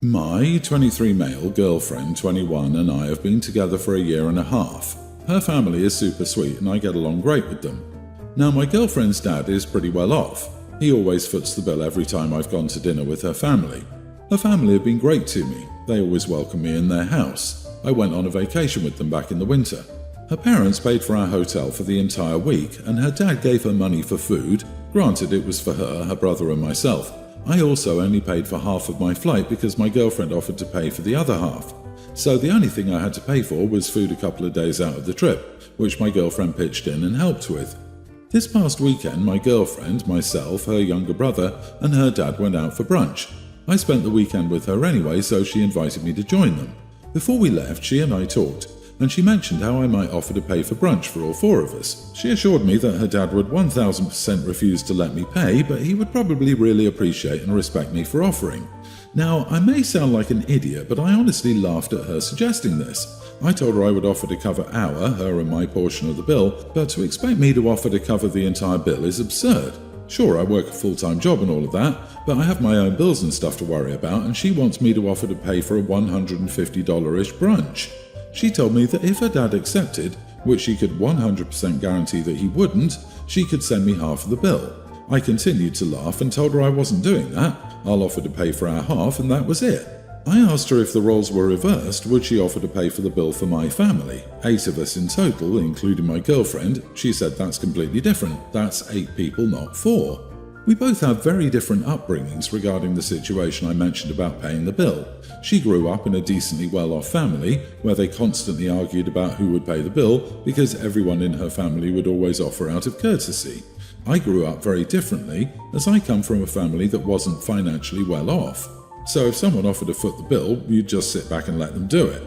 My 23 male girlfriend, 21, and I have been together for a year and a half. Her family is super sweet and I get along great with them. Now, my girlfriend's dad is pretty well off. He always foots the bill every time I've gone to dinner with her family. Her family have been great to me. They always welcome me in their house. I went on a vacation with them back in the winter. Her parents paid for our hotel for the entire week, and her dad gave her money for food. Granted, it was for her brother and myself. I also only paid for half of my flight because my girlfriend offered to pay for the other half. So the only thing I had to pay for was food a couple of days out of the trip, which my girlfriend pitched in and helped with. This past weekend, my girlfriend, myself, her younger brother, and her dad went out for brunch. I spent the weekend with her anyway, so she invited me to join them. Before we left, she and I talked, and she mentioned how I might offer to pay for brunch for all four of us. She assured me that her dad would 1000% refuse to let me pay, but he would probably really appreciate and respect me for offering. Now, I may sound like an idiot, but I honestly laughed at her suggesting this. I told her I would offer to cover her and my portion of the bill, but to expect me to offer to cover the entire bill is absurd. Sure, I work a full-time job and all of that, but I have my own bills and stuff to worry about, and she wants me to offer to pay for a $150-ish brunch. She told me that if her dad accepted, which she could 100% guarantee that he wouldn't, she could send me half of the bill. I continued to laugh and told her I wasn't doing that. I'll offer to pay for our half, and that was it. I asked her if the roles were reversed, would she offer to pay for the bill for my family? 8 of us in total, including my girlfriend. She said that's completely different. That's 8 people, not 4. We both have very different upbringings regarding the situation I mentioned about paying the bill. She grew up in a decently well-off family, where they constantly argued about who would pay the bill because everyone in her family would always offer out of courtesy. I grew up very differently, as I come from a family that wasn't financially well off. So if someone offered to foot the bill, you'd just sit back and let them do it.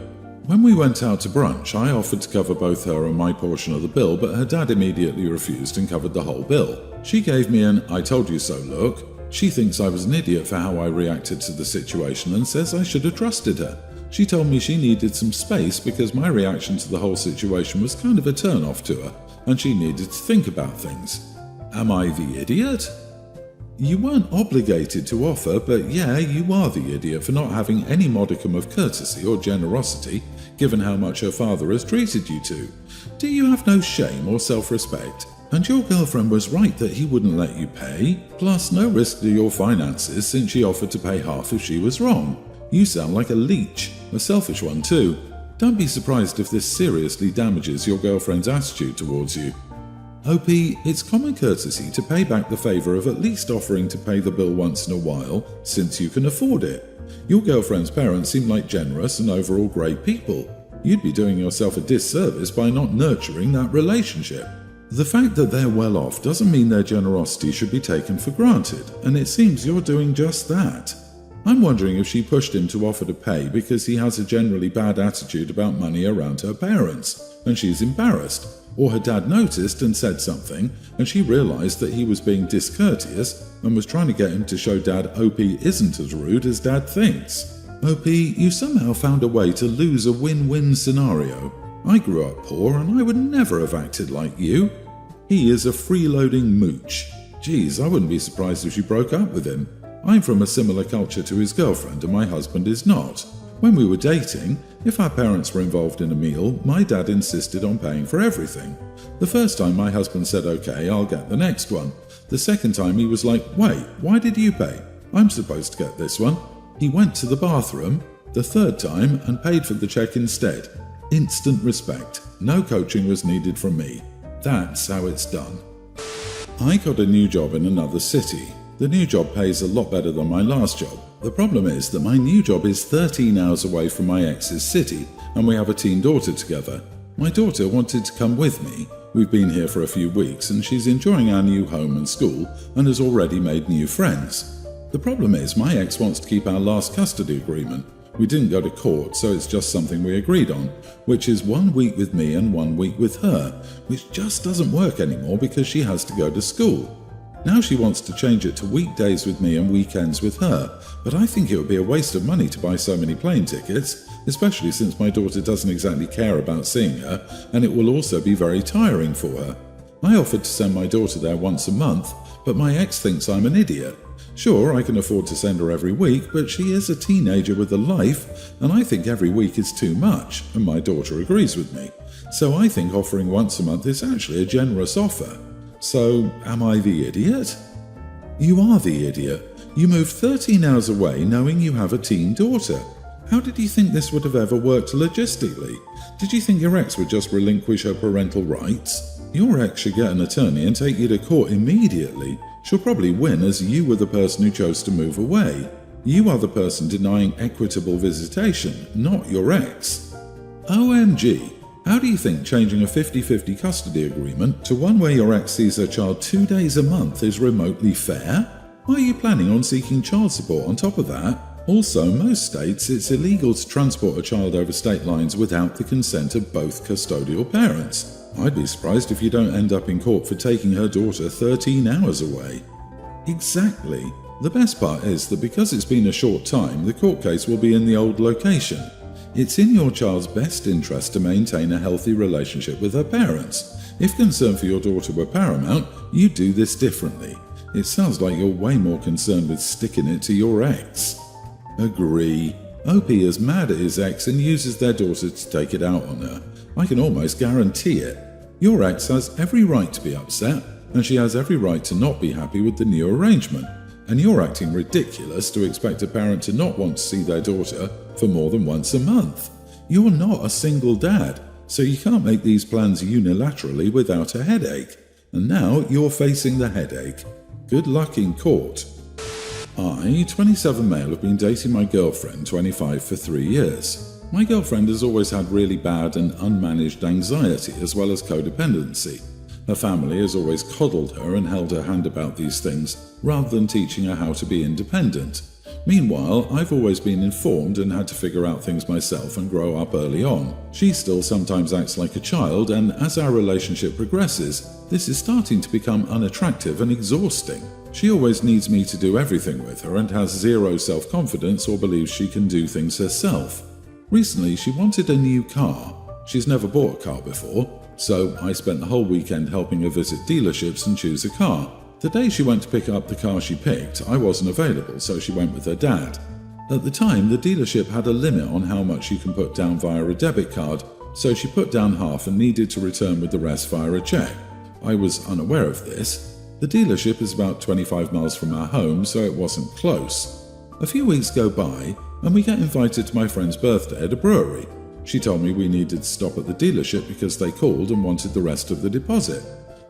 When we went out to brunch, I offered to cover both her and my portion of the bill, but her dad immediately refused and covered the whole bill. She gave me an "I told you so" look. She thinks I was an idiot for how I reacted to the situation and says I should have trusted her. She told me she needed some space because my reaction to the whole situation was kind of a turn-off to her, and she needed to think about things. Am I the idiot? You weren't obligated to offer, but yeah, you are the idiot for not having any modicum of courtesy or generosity, given how much her father has treated you to. Do you have no shame or self-respect? And your girlfriend was right that he wouldn't let you pay, plus no risk to your finances since she offered to pay half if she was wrong. You sound like a leech, a selfish one too. Don't be surprised if this seriously damages your girlfriend's attitude towards you. OP, it's common courtesy to pay back the favour of at least offering to pay the bill once in a while, since you can afford it. Your girlfriend's parents seem like generous and overall great people. You'd be doing yourself a disservice by not nurturing that relationship. The fact that they're well off doesn't mean their generosity should be taken for granted, and it seems you're doing just that. I'm wondering if she pushed him to offer to pay because he has a generally bad attitude about money around her parents, and she's embarrassed. Or her dad noticed and said something, and she realised that he was being discourteous and was trying to get him to show Dad OP isn't as rude as Dad thinks. OP, you somehow found a way to lose a win-win scenario. I grew up poor and I would never have acted like you. He is a freeloading mooch. Geez, I wouldn't be surprised if she broke up with him. I'm from a similar culture to his girlfriend and my husband is not. When we were dating, if our parents were involved in a meal, my dad insisted on paying for everything. The first time my husband said, "Okay, I'll get the next one." The second time he was like, "Wait, why did you pay? I'm supposed to get this one." He went to the bathroom the third time and paid for the check instead. Instant respect. No coaching was needed from me. That's how it's done. I got a new job in another city. The new job pays a lot better than my last job. The problem is that my new job is 13 hours away from my ex's city, and we have a teen daughter together. My daughter wanted to come with me. We've been here for a few weeks, and she's enjoying our new home and school, and has already made new friends. The problem is my ex wants to keep our last custody agreement. We didn't go to court, so it's just something we agreed on, which is 1 week with me and 1 week with her, which just doesn't work anymore because she has to go to school. Now she wants to change it to weekdays with me and weekends with her, but I think it would be a waste of money to buy so many plane tickets, especially since my daughter doesn't exactly care about seeing her, and it will also be very tiring for her. I offered to send my daughter there once a month, but my ex thinks I'm an idiot. Sure, I can afford to send her every week, but she is a teenager with a life, and I think every week is too much, and my daughter agrees with me. So I think offering once a month is actually a generous offer. So, am I the idiot? You are the idiot. You moved 13 hours away knowing you have a teen daughter. How did you think this would have ever worked logistically? Did you think your ex would just relinquish her parental rights? Your ex should get an attorney and take you to court immediately. She'll probably win, as you were the person who chose to move away. You are the person denying equitable visitation, not your ex. OMG, how do you think changing a 50-50 custody agreement to one where your ex sees her child 2 days a month is remotely fair? Are you planning on seeking child support on top of that? Also, most states, it's illegal to transport a child over state lines without the consent of both custodial parents. I'd be surprised if you don't end up in court for taking her daughter 13 hours away. Exactly. The best part is that because it's been a short time, the court case will be in the old location. It's in your child's best interest to maintain a healthy relationship with her parents. If concern for your daughter were paramount, you'd do this differently. It sounds like you're way more concerned with sticking it to your ex. Agree. OP is mad at his ex and uses their daughter to take it out on her. I can almost guarantee it. Your ex has every right to be upset, and she has every right to not be happy with the new arrangement. And you're acting ridiculous to expect a parent to not want to see their daughter for more than once a month. You're not a single dad, so you can't make these plans unilaterally without a headache. And now you're facing the headache. Good luck in court. I, 27 male, have been dating my girlfriend, 25, for 3 years. My girlfriend has always had really bad and unmanaged anxiety as well as codependency. Her family has always coddled her and held her hand about these things, rather than teaching her how to be independent. Meanwhile, I've always been informed and had to figure out things myself and grow up early on. She still sometimes acts like a child, and as our relationship progresses, this is starting to become unattractive and exhausting. She always needs me to do everything with her and has zero self-confidence or believes she can do things herself. Recently, she wanted a new car. She's never bought a car before, so I spent the whole weekend helping her visit dealerships and choose a car. The day she went to pick up the car she picked, I wasn't available, so she went with her dad. At the time, the dealership had a limit on how much you can put down via a debit card, so she put down half and needed to return with the rest via a check. I was unaware of this. The dealership is about 25 miles from our home, so it wasn't close. A few weeks go by, and we get invited to my friend's birthday at a brewery. She told me we needed to stop at the dealership because they called and wanted the rest of the deposit.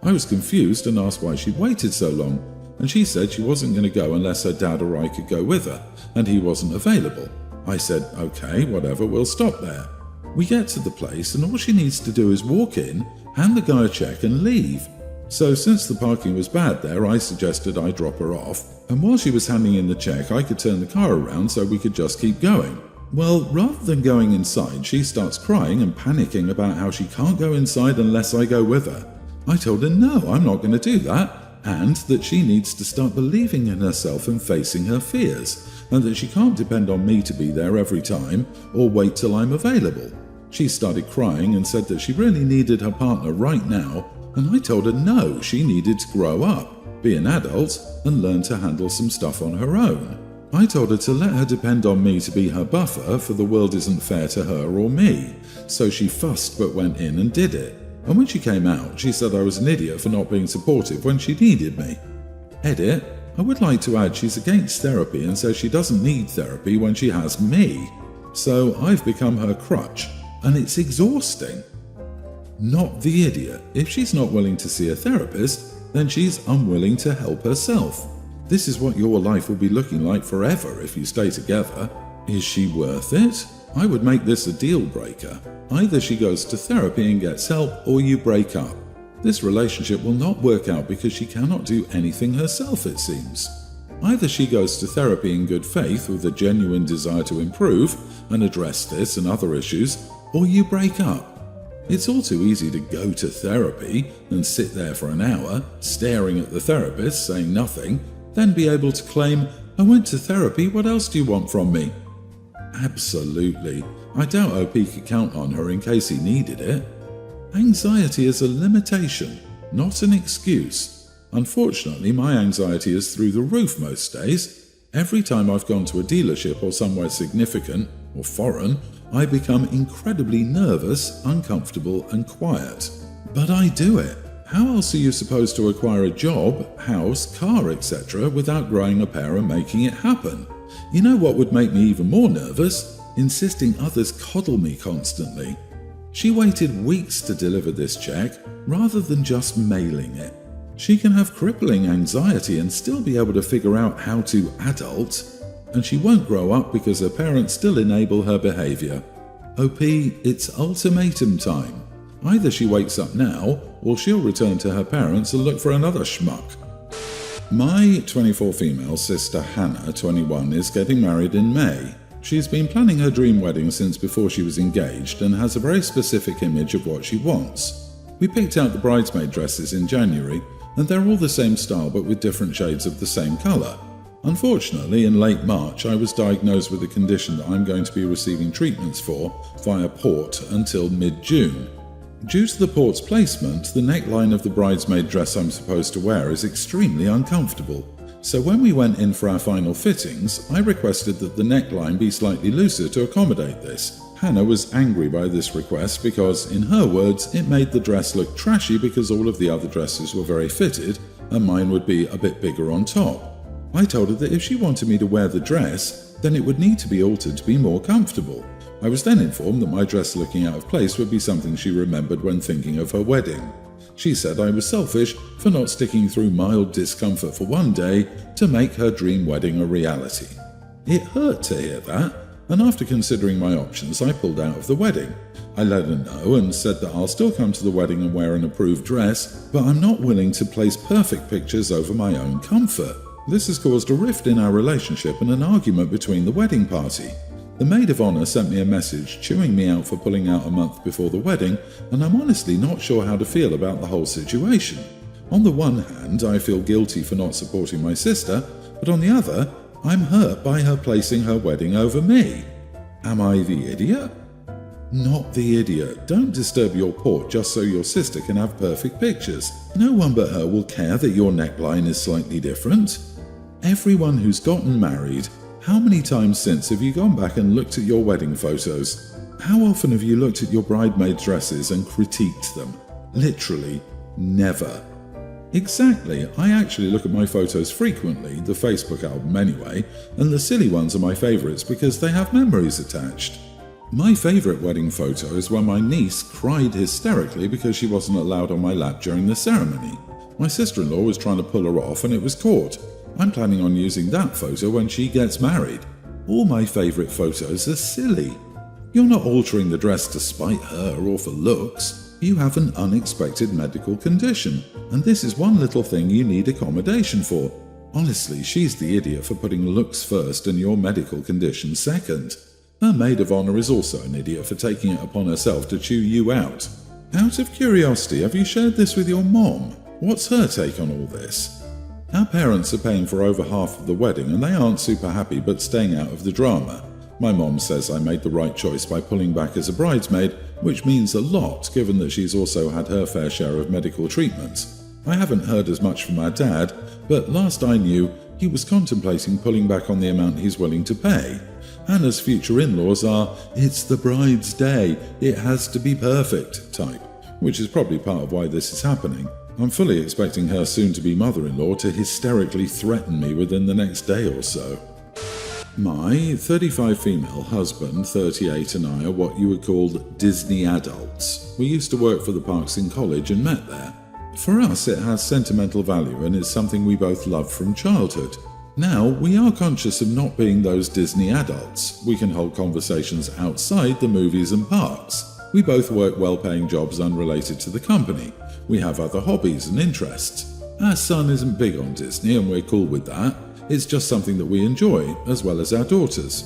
I was confused and asked why she'd waited so long, and she said she wasn't going to go unless her dad or I could go with her, and he wasn't available. I said, okay, whatever, we'll stop there. We get to the place, and all she needs to do is walk in, hand the guy a check, and leave. So since the parking was bad there, I suggested I drop her off, and while she was handing in the check, I could turn the car around so we could just keep going. Well, rather than going inside, she starts crying and panicking about how she can't go inside unless I go with her. I told her no, I'm not going to do that, and that she needs to start believing in herself and facing her fears, and that she can't depend on me to be there every time or wait till I'm available. She started crying and said that she really needed her partner right now, and I told her no, she needed to grow up, be an adult, and learn to handle some stuff on her own. I told her to let her depend on me to be her buffer, for the world isn't fair to her or me. So she fussed but went in and did it. And when she came out, she said I was an idiot for not being supportive when she needed me. Edit, I would like to add she's against therapy and says she doesn't need therapy when she has me. So I've become her crutch, and it's exhausting. Not the idiot. If she's not willing to see a therapist, then she's unwilling to help herself. This is what your life will be looking like forever if you stay together. Is she worth it? I would make this a deal breaker. Either she goes to therapy and gets help, or you break up. This relationship will not work out because she cannot do anything herself, it seems. Either she goes to therapy in good faith with a genuine desire to improve and address this and other issues, or you break up. It's all too easy to go to therapy and sit there for an hour, staring at the therapist, saying nothing, then be able to claim, I went to therapy, what else do you want from me? Absolutely. I doubt OP could count on her in case he needed it. Anxiety is a limitation, not an excuse. Unfortunately, my anxiety is through the roof most days. Every time I've gone to a dealership or somewhere significant or foreign, I become incredibly nervous, uncomfortable, and quiet. But I do it. How else are you supposed to acquire a job, house, car, etc. without growing a pair and making it happen? You know what would make me even more nervous? Insisting others coddle me constantly. She waited weeks to deliver this check, rather than just mailing it. She can have crippling anxiety and still be able to figure out how to adult, and she won't grow up because her parents still enable her behavior. OP, it's ultimatum time. Either she wakes up now, or she'll return to her parents and look for another schmuck. My 24 female sister Hannah, 21, is getting married in May. She's been planning her dream wedding since before she was engaged and has a very specific image of what she wants. We picked out the bridesmaid dresses in January, and they're all the same style but with different shades of the same colour. Unfortunately, in late March, I was diagnosed with a condition that I'm going to be receiving treatments for via port until mid-June. Due to the port's placement, the neckline of the bridesmaid dress I'm supposed to wear is extremely uncomfortable. So when we went in for our final fittings, I requested that the neckline be slightly looser to accommodate this. Hannah was angry by this request because, in her words, it made the dress look trashy because all of the other dresses were very fitted and mine would be a bit bigger on top. I told her that if she wanted me to wear the dress, then it would need to be altered to be more comfortable. I was then informed that my dress looking out of place would be something she remembered when thinking of her wedding. She said I was selfish for not sticking through mild discomfort for one day to make her dream wedding a reality. It hurt to hear that, and after considering my options, I pulled out of the wedding. I let her know and said that I'll still come to the wedding and wear an approved dress, but I'm not willing to place perfect pictures over my own comfort. This has caused a rift in our relationship and an argument between the wedding party. The maid of honour sent me a message chewing me out for pulling out a month before the wedding, and I'm honestly not sure how to feel about the whole situation. On the one hand, I feel guilty for not supporting my sister, but on the other, I'm hurt by her placing her wedding over me. Am I the idiot? Not the idiot. Don't disturb your port just so your sister can have perfect pictures. No one but her will care that your neckline is slightly different. Everyone who's gotten married, how many times since have you gone back and looked at your wedding photos? How often have you looked at your bridesmaid dresses and critiqued them? Literally, never. Exactly, I actually look at my photos frequently, the Facebook album anyway, and the silly ones are my favourites because they have memories attached. My favourite wedding photo is when my niece cried hysterically because she wasn't allowed on my lap during the ceremony. My sister-in-law was trying to pull her off and it was caught. I'm planning on using that photo when she gets married. All my favourite photos are silly. You're not altering the dress to spite her or for looks. You have an unexpected medical condition, and this is one little thing you need accommodation for. Honestly, she's the idiot for putting looks first and your medical condition second. Her maid of honour is also an idiot for taking it upon herself to chew you out. Out of curiosity, have you shared this with your mom? What's her take on all this? Our parents are paying for over half of the wedding and they aren't super happy but staying out of the drama. My mom says I made the right choice by pulling back as a bridesmaid, which means a lot given that she's also had her fair share of medical treatments. I haven't heard as much from our dad, but last I knew, he was contemplating pulling back on the amount he's willing to pay. Hannah's future in-laws are, "It's the bride's day, it has to be perfect" type, which is probably part of why this is happening. I'm fully expecting her soon-to-be mother-in-law to hysterically threaten me within the next day or so. My 35 female husband, 38, and I are what you would call Disney adults. We used to work for the parks in college and met there. For us, it has sentimental value and is something we both loved from childhood. Now, we are conscious of not being those Disney adults. We can hold conversations outside the movies and parks. We both work well-paying jobs unrelated to the company. We have other hobbies and interests. Our son isn't big on Disney and we're cool with that. It's just something that we enjoy, as well as our daughters.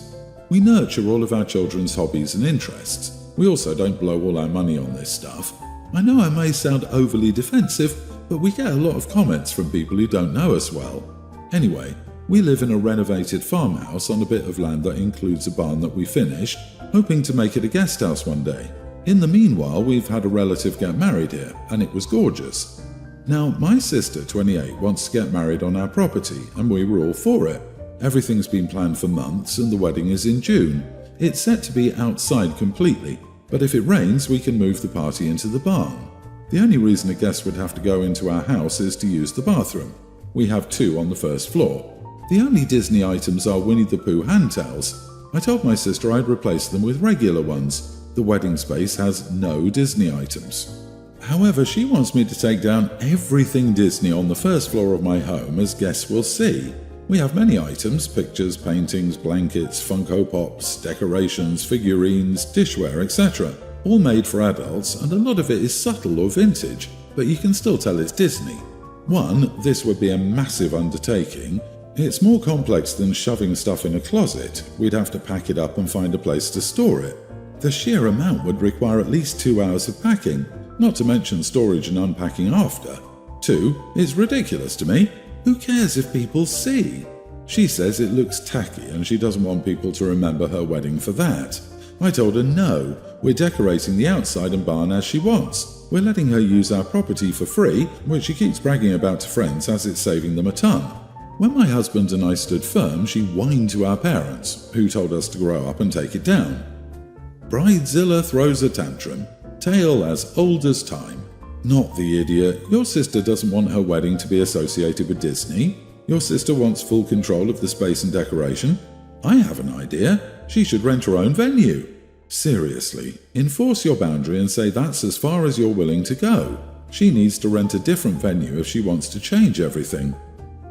We nurture all of our children's hobbies and interests. We also don't blow all our money on this stuff. I know I may sound overly defensive, but we get a lot of comments from people who don't know us well. Anyway, we live in a renovated farmhouse on a bit of land that includes a barn that we finished, hoping to make it a guest house one day. In the meanwhile, we've had a relative get married here, and it was gorgeous. Now, my sister, 28, wants to get married on our property, and we were all for it. Everything's been planned for months, and the wedding is in June. It's set to be outside completely, but if it rains, we can move the party into the barn. The only reason a guest would have to go into our house is to use the bathroom. We have 2 on the first floor. The only Disney items are Winnie the Pooh hand towels. I told my sister I'd replace them with regular ones. The wedding space has no Disney items. However, she wants me to take down everything Disney on the first floor of my home, as guests will see. We have many items: pictures, paintings, blankets, Funko Pops, decorations, figurines, dishware, etc. All made for adults, and a lot of it is subtle or vintage, but you can still tell it's Disney. 1, this would be a massive undertaking. It's more complex than shoving stuff in a closet. We'd have to pack it up and find a place to store it. The sheer amount would require at least 2 hours of packing, not to mention storage and unpacking after. 2, it's ridiculous to me. Who cares if people see? She says it looks tacky and she doesn't want people to remember her wedding for that. I told her no, we're decorating the outside and barn as she wants. We're letting her use our property for free, which she keeps bragging about to friends as it's saving them a ton. When my husband and I stood firm, she whined to our parents, who told us to grow up and take it down. Bridezilla throws a tantrum. Tale as old as time. Not the idiot. Your sister doesn't want her wedding to be associated with Disney. Your sister wants full control of the space and decoration. I have an idea. She should rent her own venue. Seriously, enforce your boundary and say that's as far as you're willing to go. She needs to rent a different venue if she wants to change everything.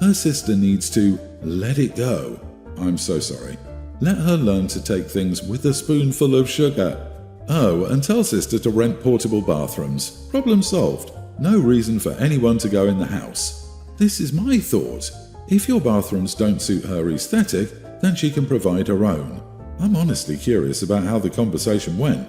Her sister needs to let it go. I'm so sorry. Let her learn to take things with a spoonful of sugar. Oh, and tell sister to rent portable bathrooms. Problem solved. No reason for anyone to go in the house. This is my thought. If your bathrooms don't suit her aesthetic, then she can provide her own. I'm honestly curious about how the conversation went.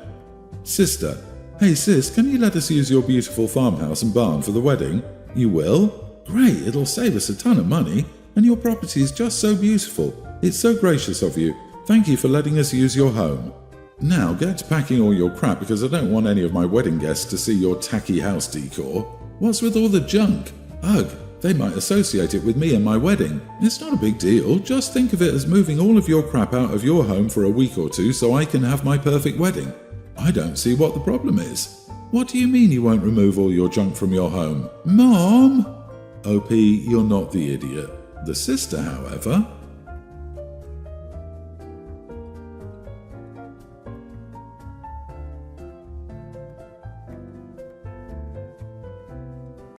Sister: hey sis, can you let us use your beautiful farmhouse and barn for the wedding? You will? Great, it'll save us a ton of money. And your property is just so beautiful. It's so gracious of you. Thank you for letting us use your home. Now get to packing all your crap because I don't want any of my wedding guests to see your tacky house decor. What's with all the junk? Ugh, they might associate it with me and my wedding. It's not a big deal. Just think of it as moving all of your crap out of your home for a week or 2 so I can have my perfect wedding. I don't see what the problem is. What do you mean you won't remove all your junk from your home? Mom! OP, you're not the idiot. The sister, however,